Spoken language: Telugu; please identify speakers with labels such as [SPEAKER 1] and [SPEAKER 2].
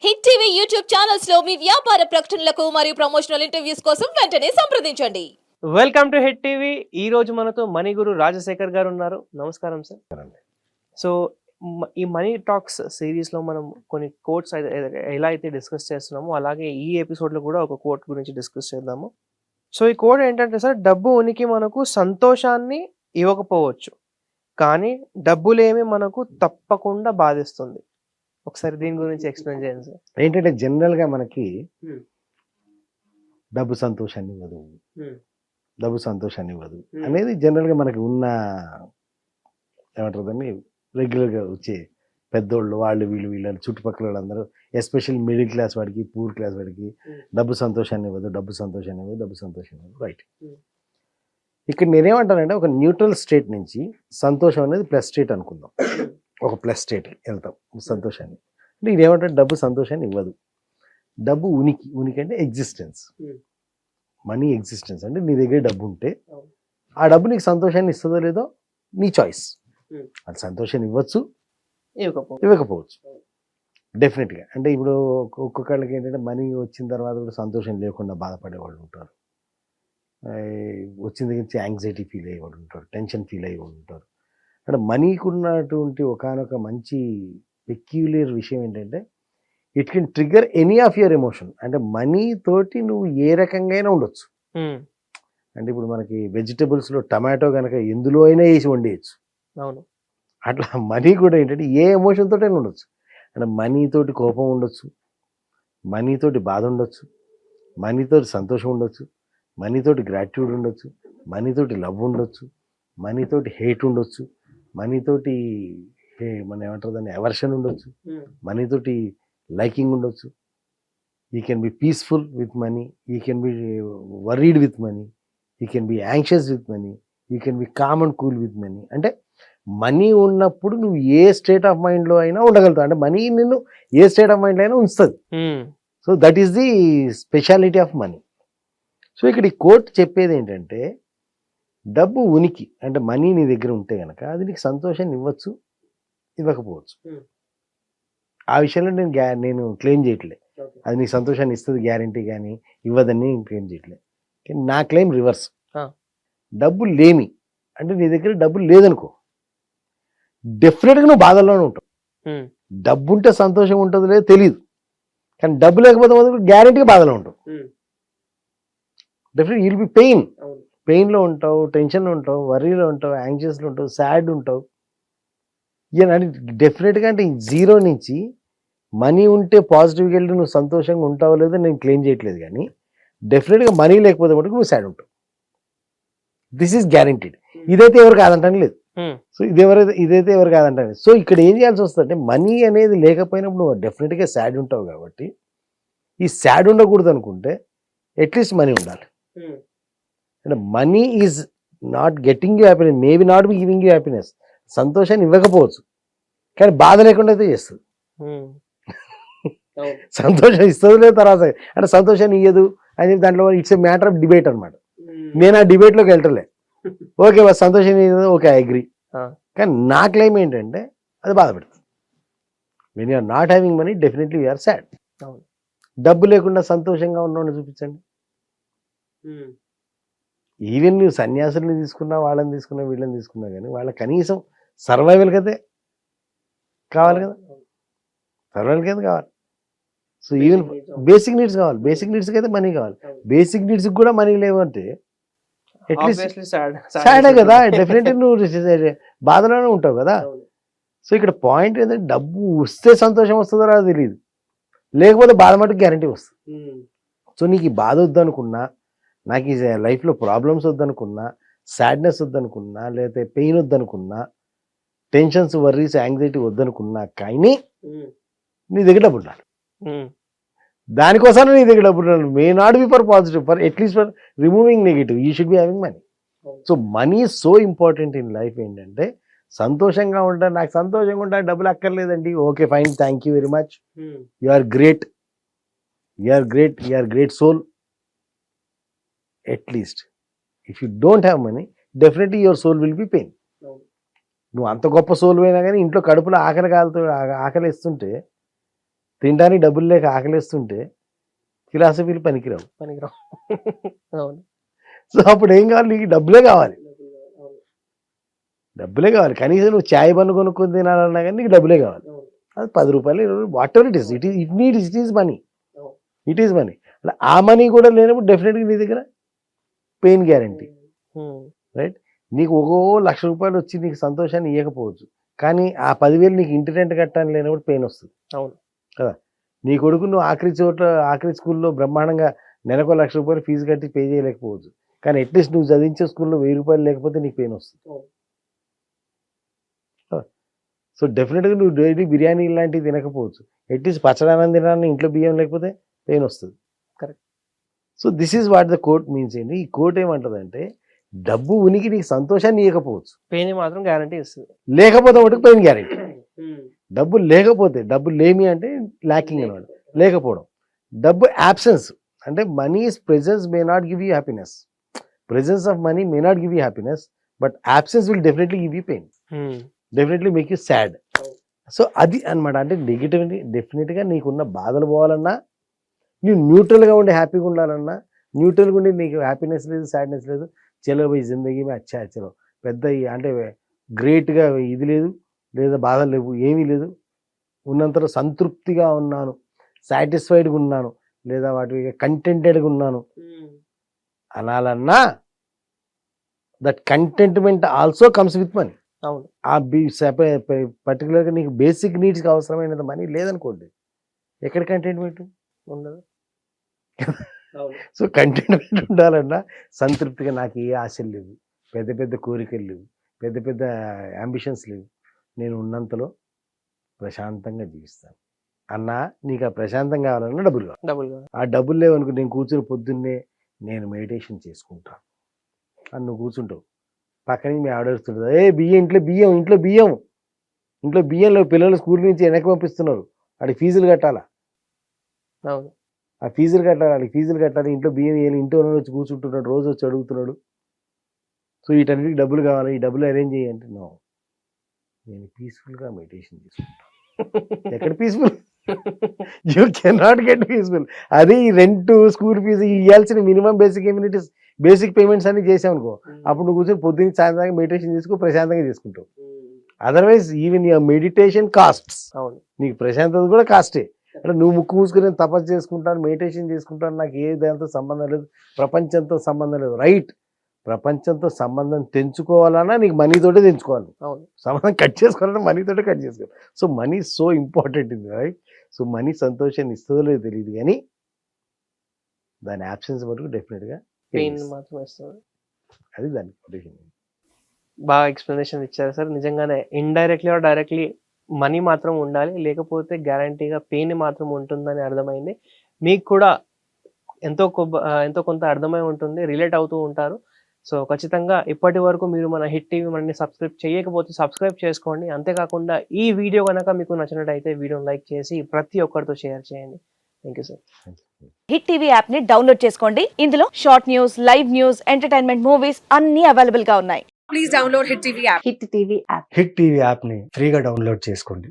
[SPEAKER 1] హిట్ టీవీ యూట్యూబ్ ఛానల్స్ లో మీ వ్యాపార ప్రకటనలకు మరియు ప్రమోషనల్ ఇంటర్వ్యూస్ కోసం వెంటనే సంప్రదించండి.
[SPEAKER 2] Welcome to hit TV. ఈ రోజు మనతో మనీ గురు రాజశేఖర్ గారు ఉన్నారు. నమస్కారం సార్. సో ఈ మనీ టాక్స్ సిరీస్ లో మనం కొన్ని కోట్స్ ఎలా అయితే డిస్కస్ చేస్తున్నామో అలాగే ఈ ఎపిసోడ్ లో కూడా ఒక కోట్ గురించి డిస్కస్ చేద్దాము. సో ఈ కోట్ ఏంటంటే సార్, డబ్బు ఉనికి మనకు సంతోషాన్ని ఇవ్వకపోవచ్చు, కానీ డబ్బులేమి మనకు తప్పకుండా బాధిస్తుంది. ఒకసారి దీని గురించి ఎక్స్ప్లెయిన్ చేయండి సార్.
[SPEAKER 3] ఏంటంటే జనరల్ గా మనకి డబ్బు సంతోషాన్ని ఇవ్వదు, డబ్బు సంతోషాన్ని ఇవ్వదు అనేది జనరల్ గా మనకి ఉన్న ఏమంటారు దాన్ని రెగ్యులర్ గా వచ్చే పెద్దోళ్ళు వాళ్ళు వీళ్ళు చుట్టుపక్కల వాళ్ళందరూ, ఎస్పెషల్లీ మిడిల్ క్లాస్ వాడికి పూర్ క్లాస్ వాడికి డబ్బు సంతోషాన్ని ఇవ్వదు, డబ్బు సంతోషాన్ని ఇవ్వదు, డబ్బు సంతోషాన్ని ఇవ్వదు. రైట్. ఇక్కడ నేనేమంటానంటే ఒక న్యూట్రల్ స్టేట్ నుంచి సంతోషం అనేది ప్లస్ స్టేట్ అనుకుందాం. ఒక ప్లస్ స్టేట్ వెళ్తాం సంతోషాన్ని. అంటే ఇదేమంటే డబ్బు సంతోషాన్ని ఇవ్వదు. డబ్బు ఉనికి అంటే ఎగ్జిస్టెన్స్, మనీ ఎగ్జిస్టెన్స్. అంటే నీ దగ్గర డబ్బు ఉంటే ఆ డబ్బు నీకు సంతోషాన్ని ఇస్తుందో లేదో నీ చాయిస్. అది సంతోషాన్ని ఇవ్వచ్చు, ఇవ్వకపోవచ్చు డెఫినెట్గా. అంటే ఇప్పుడు ఒక్కొక్కళ్ళకి ఏంటంటే మనీ వచ్చిన తర్వాత కూడా సంతోషం లేకుండా బాధపడే వాళ్ళు ఉంటారు, వచ్చిన దగ్గర నుంచి యాంగ్జైటీ ఫీల్ అయ్యేవాళ్ళు ఉంటారు, టెన్షన్ ఫీల్ అయ్యేవాళ్ళు ఉంటారు. అంటే మనీకి ఉన్నటువంటి ఒకనొక మంచి పెక్యులియర్ విషయం ఏంటంటే it can trigger any of your emotion. అంటే మనీ తోటి నువ్వు ఏ రకంగా అయినా ఉండొచ్చు. అంటే ఇప్పుడు మనకి వెజిటబుల్స్లో టమాటో కనుక ఎందులో అయినా వేసి వండేయచ్చు.
[SPEAKER 2] అవును.
[SPEAKER 3] అట్లా మనీ కూడా ఏంటంటే ఏ ఎమోషన్ తోటైనా ఉండొచ్చు. అంటే మనీతోటి కోపం ఉండొచ్చు, మనీతోటి బాధ ఉండొచ్చు, మనీతోటి సంతోషం ఉండొచ్చు, మనీతోటి గ్రాటిట్యూడ్ ఉండొచ్చు, మనీతోటి లవ్ ఉండొచ్చు, మనీతోటి హేట్ ఉండొచ్చు, మనీతోటి మన ఏమంటారు దాన్ని ఎవర్షన్ ఉండొచ్చు, మనీతోటి లైకింగ్ ఉండొచ్చు. You can be peaceful with money, you can be worried with money, you can be anxious with money, you can be calm and cool with money. అంటే మనీ ఉన్నప్పుడు నువ్వు ఏ స్టేట్ ఆఫ్ మైండ్లో అయినా ఉండగలుగుతావు. అంటే మనీ నిన్ను ఏ స్టేట్ ఆఫ్ మైండ్లో అయినా ఉంచుతుంది. So that is the speciality of money. So ఇక్కడ ఈ కోట్ చెప్పేది ఏంటంటే డబ్బు ఉనికి అంటే మనీ నీ దగ్గర ఉంటే కనుక అది నీకు సంతోషాన్ని ఇవ్వచ్చు, ఇవ్వకపోవచ్చు. ఆ విషయంలో నేను క్లెయిమ్ చేయట్లే అది నీకు సంతోషాన్ని ఇస్తుంది గ్యారంటీ, కానీ ఇవ్వదని నేను క్లెయిమ్ చేయట్లే. కానీ నా క్లెయిమ్ రివర్స్. డబ్బు లేమి అంటే నీ దగ్గర డబ్బు లేదనుకో, డెఫినెట్గా నువ్వు బాధల్లోనే ఉంటావు. డబ్బు ఉంటే సంతోషం ఉంటుందో లేదో తెలియదు, కానీ డబ్బు లేకపోతే మాత్రం గ్యారంటీగా బాధలో ఉంటావు. డెఫినెట్ యుల్ బి పెయిన్లో ఉంటావు, టెన్షన్లో ఉంటావు, వరీలో ఉంటావు, యాంగ్షియస్లో ఉంటావు, సాడ్ ఉంటావు. అని డెఫినెట్గా అంటే జీరో నుంచి మనీ ఉంటే పాజిటివ్గా వెళ్ళి నువ్వు సంతోషంగా ఉంటావో లేదో నేను క్లెయిమ్ చేయట్లేదు, కానీ డెఫినెట్గా మనీ లేకపోతే మటుకు నువ్వు సాడ్ ఉంటావు. This is guaranteed. ఇదైతే ఎవరు కాదంటాను లేదు. సో ఇదైతే ఎవరు కాదంటాను. సో ఇక్కడ ఏం చేయాల్సి వస్తుందంటే మనీ అనేది లేకపోయినప్పుడు నువ్వు డెఫినెట్గా సాడ్ ఉంటావు. కాబట్టి ఈ సాడ్ ఉండకూడదు అనుకుంటే అట్లీస్ట్ మనీ ఉండాలి. అంటే money is not getting you happiness, maybe not be giving you happiness. సంతోషాన్ని ఇవ్వకపోవచ్చు, కానీ బాధ లేకుండా అయితే చేస్తుంది. సంతోషం ఇస్తుంది లేదు తర్వాత, అంటే సంతోషాన్ని ఇయ్యదు అని దాంట్లో it's a matter of debate అనమాట. నేను ఆ డిబేట్లోకి వెళ్ళటలే. ఓకే సంతోషం ఇయ్యదు, ఓకే ఐ అగ్రీ. కానీ నా క్లెయిమ్ ఏంటంటే అది బాధ పెడుతుంది. When you are not having money definitely you are sad. డబ్బు లేకుండా సంతోషంగా ఉన్నామని చూపించండి. ఈవెన్ నువ్వు సన్యాసుల్ని తీసుకున్నా, వాళ్ళని తీసుకున్నా, వీళ్ళని తీసుకున్నా, కానీ వాళ్ళ కనీసం సర్వైవల్కి అయితే కావాలి కదా, సర్వైవల్కి అయితే కావాలి. సో ఈవెన్ బేసిక్ నీడ్స్ కావాలి, బేసిక్ నీడ్స్కి అయితే మనీ కావాలి. బేసిక్ నీడ్స్కి కూడా మనీ లేవంటే అట్లీస్ట్ సాడే కదా, డెఫినెట్లీ నువ్వు బాధలోనే ఉంటావు కదా. సో ఇక్కడ పాయింట్ ఏంటంటే డబ్బు వస్తే సంతోషం వస్తుందో రాదో తెలియదు, లేకపోతే బాధ మటుకు గ్యారంటీ వస్తుంది. సో నీకు ఈ బాధ వద్దనుకున్నా, నాకు ఈ లైఫ్లో ప్రాబ్లమ్స్ వద్దనుకున్నా, సాడ్నెస్ వద్దనుకున్నా, లేకపోతే పెయిన్ వద్దనుకున్నా, టెన్షన్స్, వర్రీస్, యాంగ్జైటీ వద్దనుకున్నా, కానీ నీ దగ్గర డబ్బు ఉండాలి. దానికోసం నీ దగ్గర డబ్బు ఉండాలి. May not be for positive, for at least for removing negative you should be having money. So money is so important in life. ఏంటంటే సంతోషంగా ఉంటాను, నాకు సంతోషంగా ఉంటాను, డబ్బులు అక్కర్లేదండి, okay fine, thank you very much, you are great, you are great, you are great soul. At least if you don't have money, definitely your soul will be pain. నువ్వు అంత గొప్ప సోల్ అయినా కానీ ఇంట్లో కడుపులో ఆకలి వేస్తుంటే తినడానికి డబ్బులు లేక ఆకలిస్తుంటే ఫిలాసఫీలు పనికిరావు.
[SPEAKER 2] పనికిరావు. అవును.
[SPEAKER 3] సో అప్పుడు ఏం కావాలి, నీకు డబ్బులే కావాలి. డబ్బులే కావాలి. కనీసం నువ్వు చాయ్ బన్ను కొనుక్కొని తినాలన్నా కానీ నీకు డబ్బులే కావాలి. అది 10 రూపాయలు, 20 రూపాయలు, what ever it is money. It is money. ఆ మనీ కూడా లేనప్పుడు డెఫినెట్గా నీ దగ్గర పెయిన్ గ్యారంటీ. రైట్? నీకు ఒక్కో ₹1,00,000 వచ్చి నీకు సంతోషాన్ని ఇవ్వకపోవచ్చు, కానీ ఆ 10,000 నీకు ఇంటి రెంట్ కట్టాలని లేనప్పుడు పెయిన్ వస్తుంది.
[SPEAKER 2] అవును
[SPEAKER 3] కదా. నీ కొడుకు నువ్వు ఆఖరి స్కూల్లో బ్రహ్మాండంగా నెలకు ₹1,00,000 ఫీజు కట్టి పే చేయలేకపోవచ్చు, కానీ అట్లీస్ట్ నువ్వు చదివించే స్కూల్లో ₹1,000 లేకపోతే నీకు పెయిన్ వస్తుంది. సో డెఫినెట్గా నువ్వు డైలీ బిర్యానీ లాంటివి తినకపోవచ్చు, అట్లీస్ట్ పచ్చడానం తినాలని ఇంట్లో బియ్యం లేకపోతే పెయిన్ వస్తుంది.
[SPEAKER 2] Correct.
[SPEAKER 3] So this is what the quote means ఏంటి. ఈ కోట్ ఏమంటుందంటే డబ్బు ఉనికి నీకు సంతోషాన్ని ఇవ్వకపోవచ్చు,
[SPEAKER 2] పెయిన్ మాత్రం గ్యారంటీ ఇస్తుంది.
[SPEAKER 3] లేకపోతే ఒకటి పెయిన్ గ్యారెంటీ. డబ్బు లేకపోతే, డబ్బు లేమి అంటే ల్యాకింగ్ అనమాట, లేకపోవడం. డబ్బు యాబ్సెన్స్ అంటే money's presence may not give you happiness. Presence of money may not give you happiness, but absence will definitely give you pain, definitely make you sad. So అది అనమాట. అంటే నెగిటివిటీ డెఫినెట్గా నీకున్న బాధలు పోవాలన్నా, నువ్వు న్యూట్రల్గా ఉండి హ్యాపీగా ఉండాలన్నా, న్యూట్రల్గా ఉండి నీకు హ్యాపీనెస్ లేదు, సాడ్నెస్ లేదు, చలో పోయి జిందగీ మే అచ్చా చలో, పెద్ద అంటే గ్రేట్గా ఇది లేదు, లేదా బాధలు లేవు, ఏమీ లేదు, ఉన్నంతలో సంతృప్తిగా ఉన్నాను, సాటిస్ఫైడ్గా ఉన్నాను, లేదా వాటి కంటెంటెడ్గా ఉన్నాను అనాలన్నా, that contentment also comes with money.
[SPEAKER 2] అవును.
[SPEAKER 3] ఆ పర్టికులర్గా నీకు బేసిక్ నీడ్స్కి అవసరమైనంత మనీ లేదనుకోండి, ఎక్కడ కంటెంట్మెంట్
[SPEAKER 2] ఉండదు.
[SPEAKER 3] సో కంటెంట్మెంట్ ఉండాలన్నా సంతృప్తిగా, నాకు ఏ ఆశలు లేవు, పెద్ద పెద్ద కోరికలు లేవు, పెద్ద పెద్ద అంబిషన్స్ లేవు, నేను ఉన్నంతలో ప్రశాంతంగా జీవిస్తాను అన్నా, నీకు ఆ ప్రశాంతం కావాలన్నా డబ్బులు కావాలి.
[SPEAKER 2] డబుల్ గా
[SPEAKER 3] ఆ డబ్బులు లేవనుకో, నేను కూర్చొని పొద్దున్నే నేను మెడిటేషన్ చేసుకుంటాను అని నువ్వు కూర్చుంటావు, పక్కన మీ ఆడేస్తుంటుంది, బియ్యం ఇంట్లో బియ్యంలో పిల్లలు స్కూల్ నుంచి వెనక్కి పంపిస్తున్నారు, వాడికి ఫీజులు కట్టాలా,
[SPEAKER 2] అవును.
[SPEAKER 3] ఆ ఫీజులు కట్టాలి, ఇంట్లో బియ్యం వేయాలి, ఇంట్లో వచ్చి కూర్చుంటున్నాడు, రోజు వచ్చి అడుగుతున్నాడు. సో వీటన్నిటికి డబ్బులు కావాలి, ఈ డబ్బులు అరేంజ్ చేయంటే నో, నేను పీస్ఫుల్గా మెడిటేషన్ చేసుకుంటాను. ఎక్కడ peaceful? You cannot get peaceful. అది రెంట్, స్కూల్ ఫీజు ఇవ్వాల్సిన మినిమం బేసిక్ పేమెంట్స్ అన్ని చేసామనుకో, అప్పుడు నువ్వు కూర్చొని పొద్దున్న సాయంత్రం మెడిటేషన్ చేసుకో, ప్రశాంతంగా చేసుకుంటావు. Otherwise even your meditation costs.
[SPEAKER 2] అవును.
[SPEAKER 3] నీకు ప్రశాంతత కూడా కాస్టే. అంటే నువ్వు ముక్కు మూసుకుని నేను తపస్సు చేసుకుంటాను, మెడిటేషన్ చేసుకుంటాను, నాకు ఏ దాంతో సంబంధం లేదు, ప్రపంచంతో సంబంధం లేదు. రైట్, ప్రపంచంతో సంబంధం తెంచుకోవాలన్నా నీకు మనీతోటే తెంచుకోవాలి.
[SPEAKER 2] అవును.
[SPEAKER 3] సంబంధం కట్ చేసుకోవాలన్నా మనీతోటే కట్ చేసుకోవాలి. సో మనీ సో ఇంపార్టెంట్ ఇది, రైట్? సో మనీ సంతోషాన్ని ఇస్తుందో లేదో తెలియదు, కానీ దాని యాబ్సెన్స్ వరకు డెఫినెట్గా
[SPEAKER 2] పెయిన్ మాత్రం ఇస్తుంది.
[SPEAKER 3] అది దాని కొటేషన్.
[SPEAKER 2] బాగా ఎక్స్ప్లెనేషన్ ఇచ్చారు సార్. నిజంగానే ఇండైరెక్ట్లీ ఆర్ డైరెక్ట్లీ మనీ మాత్రం ఉండాలి, లేకపోతే గ్యారంటీగా పెయిన్ మాత్రం ఉంటుందని అర్థమైంది. మీకు కూడా ఎంతో కొంత అర్థమై ఉంటుంది, రిలేట్ అవుతూ ఉంటారు. సో ఖచ్చితంగా ఇప్పటి వరకు మీరు మన హిట్ టీవీ మనని సబ్స్క్రైబ్ చేయకపోతే సబ్స్క్రైబ్ చేసుకోండి. అంతేకాకుండా ఈ వీడియో కనుక మీకు నచ్చినట్టయితే వీడియోని లైక్ చేసి ప్రతి ఒక్కరితో షేర్ చేయండి. Thank you sir.
[SPEAKER 4] Hit TV app ని డౌన్లోడ్ చేసుకోండి. ఇందులో short news, live news, entertainment movies అన్ని అవైలబుల్ గా ఉన్నాయి.
[SPEAKER 5] Please download Hit TV app.
[SPEAKER 4] Hit TV app.
[SPEAKER 6] Hit TV యాప్ని ఫ్రీగా డౌన్లోడ్ చేసుకోండి.